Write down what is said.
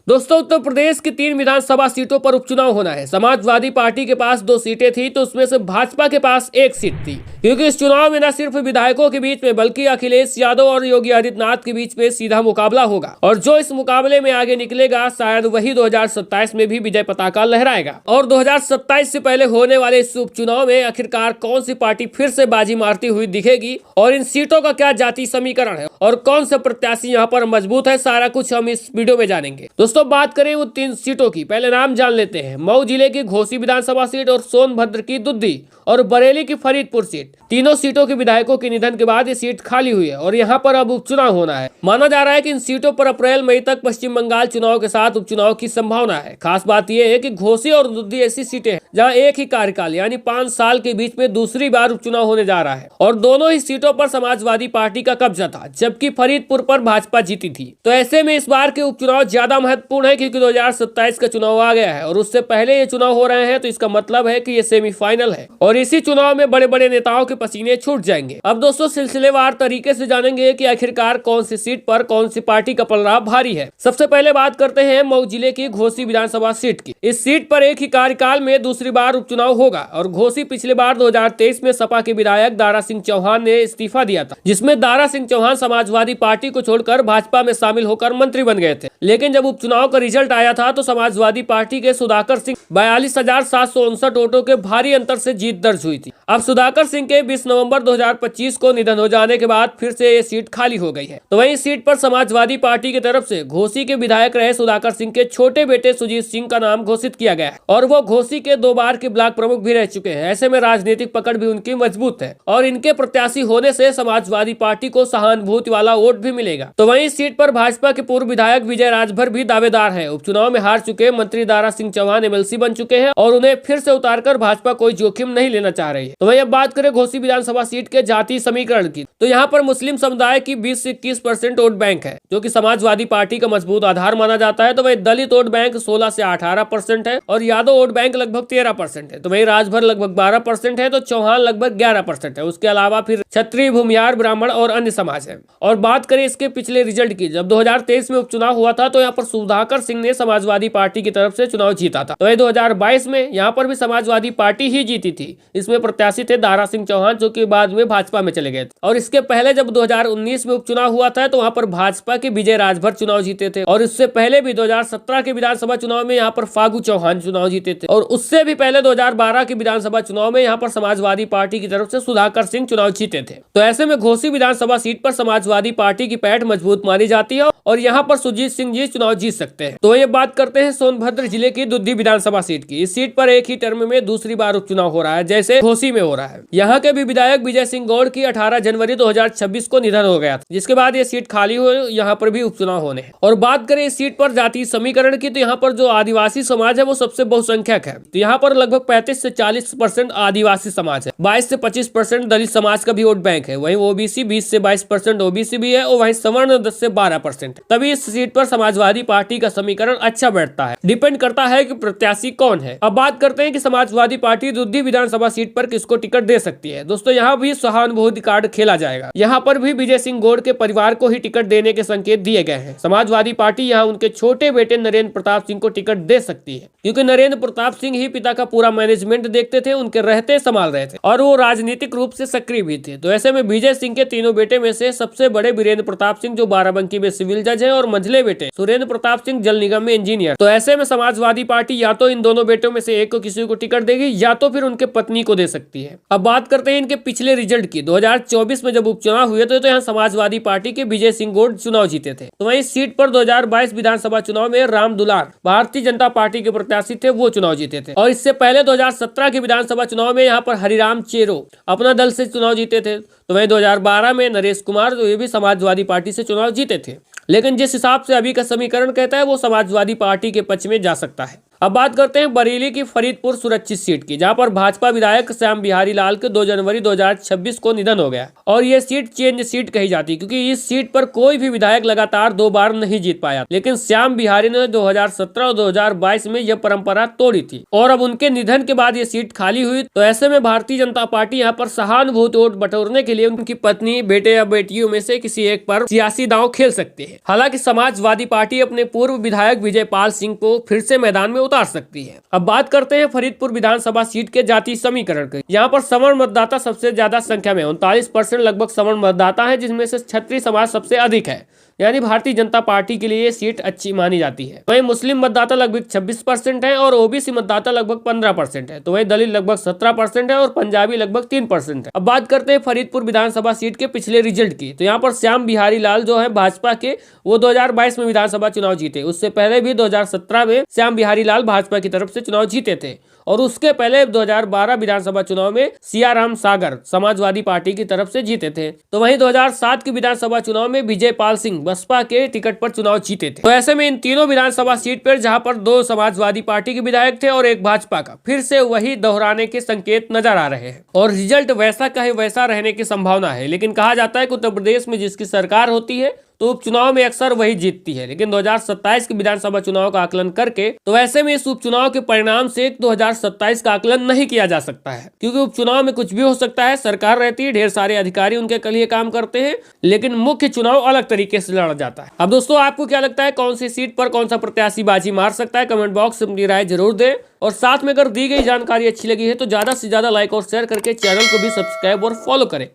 दोस्तों, उत्तर प्रदेश की 3 विधानसभा सीटों पर उपचुनाव होना है। समाजवादी पार्टी के पास 2 सीटें थी तो उसमें से भाजपा के पास 1 सीट थी, क्योंकि इस चुनाव में न सिर्फ विधायकों के बीच में बल्कि अखिलेश यादव और योगी आदित्यनाथ के बीच में सीधा मुकाबला होगा और जो इस मुकाबले में आगे निकलेगा शायद वही 2027 में भी विजय पताका लहराएगा। और 2027 से पहले होने वाले इस उपचुनाव में आखिरकार कौन सी पार्टी फिर से बाजी मारती हुई दिखेगी और इन सीटों का क्या जाति समीकरण है और कौन सा प्रत्याशी यहाँ पर मजबूत है, सारा कुछ हम इस वीडियो में जानेंगे। दोस्तों, बात करें वो 3 सीटों की, पहले नाम जान लेते हैं। मऊ जिले की घोसी विधानसभा सीट और सोनभद्र की दुद्दी और बरेली की फरीदपुर सीट। तीनों सीटों के विधायकों के निधन के बाद ये सीट खाली हुई है और यहाँ पर अब उपचुनाव होना है। माना जा रहा है कि इन सीटों पर अप्रैल मई तक पश्चिम बंगाल चुनाव के साथ उपचुनाव की संभावना है। खास बात यह है कि घोसी और दुद्दी ऐसी सीटें हैं जहाँ एक ही कार्यकाल यानी 5 साल के बीच में दूसरी बार उपचुनाव होने जा रहा है और दोनों ही सीटों पर समाजवादी पार्टी का कब्जा था, जबकि फरीदपुर पर भाजपा जीती थी। तो ऐसे में इस बार के उपचुनाव ज्यादा महत्वपूर्ण है क्योंकि 2027 का चुनाव आ गया है और उससे पहले ये चुनाव हो रहे हैं, तो इसका मतलब है कि ये सेमीफाइनल है और इसी चुनाव में बड़े बड़े नेताओं के पसीने छूट जाएंगे। अब दोस्तों, सिलसिलेवार तरीके से जानेंगे कि आखिरकार कौन सी सीट पर कौन सी पार्टी का पलड़ा भारी है। सबसे पहले बात करते हैं मऊ जिले की घोसी विधानसभा सीट की। इस सीट पर एक ही कार्यकाल में दूसरी बार उपचुनाव होगा और घोसी पिछले बार 2023 में सपा के विधायक दारा सिंह चौहान ने इस्तीफा दिया था, जिसमें दारा सिंह चौहान समाजवादी पार्टी को छोड़कर भाजपा में शामिल होकर मंत्री बन गए थे। लेकिन जब उपचुनाव का रिजल्ट आया था तो समाजवादी पार्टी के सुधाकर सिंह 42,759 वोटों के भारी अंतर से जीत दर्ज हुई थी। अब सुधाकर सिंह के 20 नवंबर 2025 को निधन हो जाने के बाद फिर से ये सीट खाली हो गई है। तो वहीं सीट पर समाजवादी पार्टी की तरफ से घोसी के विधायक रहे सुधाकर सिंह के छोटे बेटे सुजीत सिंह का नाम घोषित किया गया है और वो घोसी के 2 बार के ब्लॉक प्रमुख भी रह चुके हैं। ऐसे में राजनीतिक पकड़ भी उनकी मजबूत है और इनके प्रत्याशी होने से समाजवादी पार्टी को सहानुभूति वाला वोट भी मिलेगा। तो वहीं सीट पर भाजपा के पूर्व विधायक विजय राजभर भी दावेदार है। उपचुनाव में हार चुके मंत्री दारा सिंह चौहान MLC बन चुके हैं और उन्हें फिर से उतारकर भाजपा कोई जोखिम नहीं लेना चाह रही है। तो वहीं अब बात करें घोसी विधानसभा सीट के जातीय समीकरण की, तो यहाँ पर मुस्लिम समुदाय की 20 से 21% वोट बैंक है, जो कि समाजवादी पार्टी का मजबूत आधार माना जाता है। तो वही दलित वोट बैंक 16 से 18% है और यादव वोट बैंक लगभग 13% है। तो वही राजभर लगभग 12% है, तो चौहान लगभग 11% है। उसके अलावा फिर क्षत्रिय, भूमियार, ब्राह्मण और अन्य समाज है। और बात करें इसके पिछले रिजल्ट की, जब 2023 में उपचुनाव हुआ था तो यहाँ पर सुधाकर सिंह ने समाजवादी पार्टी की तरफ से चुनाव जीता था। तो वही 2022 में यहाँ पर भी समाजवादी पार्टी ही जीती थी। इसमें प्रत्याशी थे दारा सिंह चौहान, जो कि बाद में भाजपा में चले गए थे। और इसके पहले जब 2019 में उपचुनाव हुआ था तो वहाँ पर भाजपा के विजय राजभर चुनाव जीते थे और इससे पहले भी 2017 के विधानसभा चुनाव में यहाँ पर फागू चौहान चुनाव जीते थे और उससे भी पहले 2012 के विधानसभा चुनाव में यहाँ पर समाजवादी पार्टी की तरफ से सुधाकर सिंह चुनाव जीते थे। तो ऐसे में घोसी विधानसभा सीट पर समाजवादी पार्टी की पैठ मजबूत मानी जाती है और यहाँ पर सुजीत सिंह जी चुनाव जीत सकते हैं। तो ये बात करते हैं सोनभद्र जिले की दुद्दी विधानसभा सीट की। इस सीट पर एक ही टर्म में दूसरी बार उपचुनाव हो रहा है, जैसे घोसी में हो रहा है। यहाँ के भी विधायक विजय सिंह गौड़ की 18 जनवरी 2026 को निधन हो गया था, जिसके बाद ये सीट खाली हुई, यहाँ पर भी उपचुनाव होने हैं। और बात करें इस सीट पर जातीय समीकरण की, तो यहाँ पर जो आदिवासी समाज है वो सबसे बहुसंख्यक है। तो यहाँ पर लगभग 35 से 40% आदिवासी समाज है, 22 से 25% दलित समाज का भी वोट बैंक है। वहीं OBC 20 से 22% OBC भी है और वहीं सवर्ण 10 से 12%। तभी इस सीट पर समाजवादी पार्टी का समीकरण अच्छा बैठता है। डिपेंड करता है कि प्रत्याशी कौन है। अब बात करते हैं कि समाजवादी पार्टी दुद्दी विधानसभा सीट पर किसको टिकट दे सकती है। दोस्तों, यहाँ भी सहानुभूति कार्ड खेला जाएगा। यहाँ पर भी विजय सिंह गौड़ के परिवार को ही टिकट देने के संकेत दिए गए हैं। समाजवादी पार्टी यहाँ उनके छोटे बेटे नरेंद्र प्रताप सिंह को टिकट दे सकती है, क्योंकि नरेंद्र प्रताप सिंह ही पिता का पूरा मैनेजमेंट देखते थे, उनके रहते संभाल रहे थे और वो राजनीतिक रूप से सक्रिय भी थे। तो ऐसे में विजय सिंह के तीनों बेटे में से सबसे बड़े वीरेंद्र प्रताप सिंह जो बाराबंकी में सिविल जज है और मंझले बेटे सुरेंद्र प्रताप सिंह जल निगम में इंजीनियर। तो ऐसे में समाजवादी पार्टी या तो इन दोनों बेटों में से एक को किसी को टिकट देगी या तो फिर उनके पत्नी को दे सकती है। अब बात करते हैं इनके पिछले रिजल्ट की। 2024 में जब उपचुनाव हुए तो यहाँ समाजवादी पार्टी के विजय सिंह गौड़ चुनाव जीते थे। तो वहीं सीट पर 2022 विधानसभा चुनाव में राम दुलार भारतीय जनता पार्टी के प्रत्याशी थे, वो चुनाव जीते थे। और इससे पहले 2017 के विधानसभा चुनाव में यहाँ पर हरिराम चेरो अपना दल से चुनाव जीते थे। तो वहीं 2012 में नरेश कुमार, जो ये भी समाजवादी पार्टी से चुनाव जीते थे। लेकिन जिस हिसाब से अभी का समीकरण कहता है वो समाजवादी पार्टी के पक्ष में जा सकता है। अब बात करते हैं बरेली की फरीदपुर सुरक्षित सीट की, जहां पर भाजपा विधायक श्याम बिहारी लाल के 2 जनवरी 2026 को निधन हो गया और ये सीट चेंज सीट कही जाती है, क्योंकि इस सीट पर कोई भी विधायक लगातार 2 बार नहीं जीत पाया। लेकिन श्याम बिहारी ने 2017 और 2022 में यह परंपरा तोड़ी थी और अब उनके निधन के बाद ये सीट खाली हुई। तो ऐसे में भारतीय जनता पार्टी यहाँ पर सहानुभूति वोट बटोरने के लिए उनकी पत्नी, बेटे या बेटियों में से किसी एक पर सियासी दांव खेल सकती है। हालांकि समाजवादी पार्टी अपने पूर्व विधायक विजयपाल सिंह को फिर से मैदान में उतार सकती है। अब बात करते हैं फरीदपुर विधानसभा सीट के जाति समीकरण की। यहाँ पर सवर्ण मतदाता सबसे ज्यादा संख्या में 39% लगभग सवर्ण मतदाता है, जिसमें से क्षत्रिय समाज सबसे अधिक है, यानी भारतीय जनता पार्टी के लिए ये सीट अच्छी मानी जाती है। वहीं मुस्लिम मतदाता लगभग 26% है और ओबीसी मतदाता लगभग 15% है। तो वहीं दलित लगभग 17% है और पंजाबी लगभग 3% है। अब बात करते हैं फरीदपुर विधानसभा सीट के पिछले रिजल्ट की। तो यहाँ पर श्याम बिहारी लाल जो है भाजपा के, वो 2022 में विधानसभा चुनाव जीते। उससे पहले भी 2017 में श्याम बिहारी लाल भाजपा की तरफ से चुनाव जीते थे और उसके पहले 2012 विधानसभा चुनाव में सियाराम सागर समाजवादी पार्टी की तरफ से जीते थे। तो वहीं 2007 के विधानसभा चुनाव में विजयपाल सिंह बसपा के टिकट पर चुनाव जीते थे। तो ऐसे में इन तीनों विधानसभा सीट पर, जहां पर 2 समाजवादी पार्टी के विधायक थे और एक भाजपा का, फिर से वही दोहराने के संकेत नजर आ रहे हैं और रिजल्ट वैसा कहे वैसा रहने की संभावना है। लेकिन कहा जाता है कि उत्तर प्रदेश में जिसकी सरकार होती है तो उपचुनाव में अक्सर वही जीतती है। लेकिन 2027 के विधानसभा चुनाव का आकलन करके, तो ऐसे में इस उपचुनाव के परिणाम से 2027 का आकलन नहीं किया जा सकता है, क्योंकि उपचुनाव में कुछ भी हो सकता है। सरकार रहती है, ढेर सारे अधिकारी उनके कल काम करते हैं, लेकिन मुख्य चुनाव अलग तरीके से लड़ा जाता है। अब दोस्तों, आपको क्या लगता है कौन सी सीट पर कौन सा प्रत्याशी बाजी मार सकता है? कमेंट बॉक्स में अपनी राय जरूर दें और साथ में अगर दी गई जानकारी अच्छी लगी है तो ज्यादा से ज्यादा लाइक और शेयर करके चैनल को भी सब्सक्राइब और फॉलो करें।